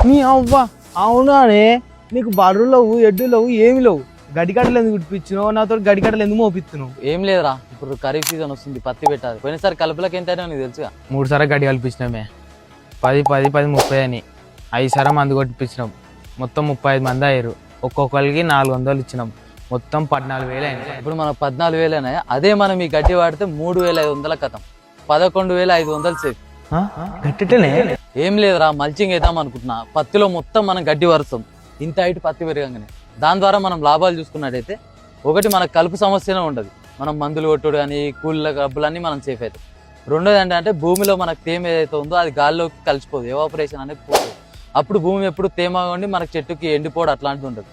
నీ అవ్వ అవునానే నీకు బర్రెలు లేవు ఎడ్లు లేవు ఏమి లేవు గడికట్టలు ఎందుకు కుట్టిపించినావు నాతో గడికట్టలు ఎందుకు మోపిస్తున్నావు? ఏం లేదురా, ఇప్పుడు ఖరీఫ్ సీజన్ వస్తుంది, పత్తి పెట్టాలి. పోయినసారి కలుపులకు ఎంత అయినా నీకు తెలుసుగా. 3 సార్లు గడి కల్పించినామే 10, 10, 10, 30 అని 5 సార్లు మందు కొట్టిపించినాం. మొత్తం 35 మంది అయ్యారు. ఒక్కొక్కరికి 400 ఇచ్చినాం. మొత్తం 14,000 అయింది. ఇప్పుడు మనకు 14,000 అయినాయి. అదే మనం ఈ గడ్డి వాడితే 3,500 కథం, 11,500 సేఫ్. గట్టిటనే ఏం లేదురా, మల్చింగ్ వేద్దాం అనుకుంటున్నా. పత్తిలో మొత్తం మనం గడ్డి వరుస్తాం ఇంత హైట్ పత్తి పెరగంగానే. దాని ద్వారా మనం లాభాలు చూసుకున్నట్టయితే ఒకటి మనకు కలుపు సమస్యనే ఉండదు, మనం మందులు కొట్టుడు కానీ కూలీల డబ్బులన్నీ మనం సేఫ్ అవుతాం. రెండోది అంటే భూమిలో మనకు తేమ ఏదైతే ఉందో అది గాల్లోకి కలిసిపోదు, ఎవాపరేషన్ అనేది పోతుంది. అప్పుడు భూమి ఎప్పుడు తేమగా ఉండి మనకు చెట్టుకి ఎండిపోవడం అట్లాంటివి ఉండదు.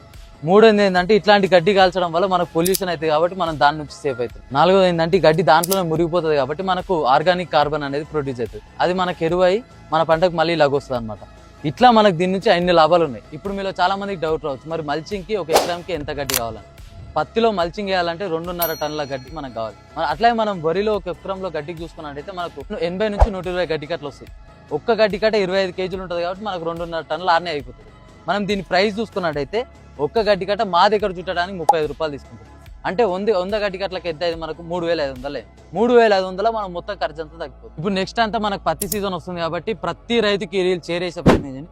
మూడోది ఏంటంటే ఇట్లాంటి గడ్డి కాల్చడం వల్ల మనకు పొల్యూషన్ అవుతుంది కాబట్టి మనం దాని నుంచి సేఫ్ అవుతుంది. నాలుగోది ఏంటంటే ఈ గడ్డి దాంట్లోనే మురిగిపోతుంది కాబట్టి మనకు ఆర్గానిక్ కార్బన్ అనేది ప్రొడ్యూస్ అవుతుంది. అది మనకు ఎరువై మన పంటకు మళ్ళీ లగొస్తుంది అనమాట. ఇట్లా మనకు దీని నుంచి అన్ని లాభాలు ఉన్నాయి. ఇప్పుడు మీలో చాలా మందికి డౌట్ రావచ్చు, మరి మల్చింగ్కి ఒక ఎకరానికి ఎంత గడ్డి కావాలని. పత్తిలో మల్చింగ్ వేయాలంటే 2.5 టన్నుల గడ్డి మనకు కావాలి. అట్లాగే మనం వరిలో ఒక ఎకరంలో గడ్డికి చూసుకున్నట్టయితే మనకు 80 నుంచి 120 గడ్డి కట్టలు వస్తాయి. ఒక్క గడ్డి కట్ట 25 కేజీలు ఉంటుంది కాబట్టి మనకు 2.5 టన్నులు ఆడనే అయిపోతుంది. మనం దీని ప్రైస్ చూసుకున్నట్టయితే ఒక్క గడ్డి కట్ట మా దగ్గర చుట్టడానికి 35 రూపాయలు తీసుకుంటాం. అంటే 100 గడ్డి కట్టలకు ఎంత అయింది మనకు 3,500. 3,500 మనం మొత్తం ఖర్చు అంతా తగ్గిపోతుంది. ఇప్పుడు నెక్స్ట్ అంతా మనకు పత్తి సీజన్ వస్తుంది కాబట్టి ప్రతి రైతుకి చేరేసే ప్రయత్నం చేయండి.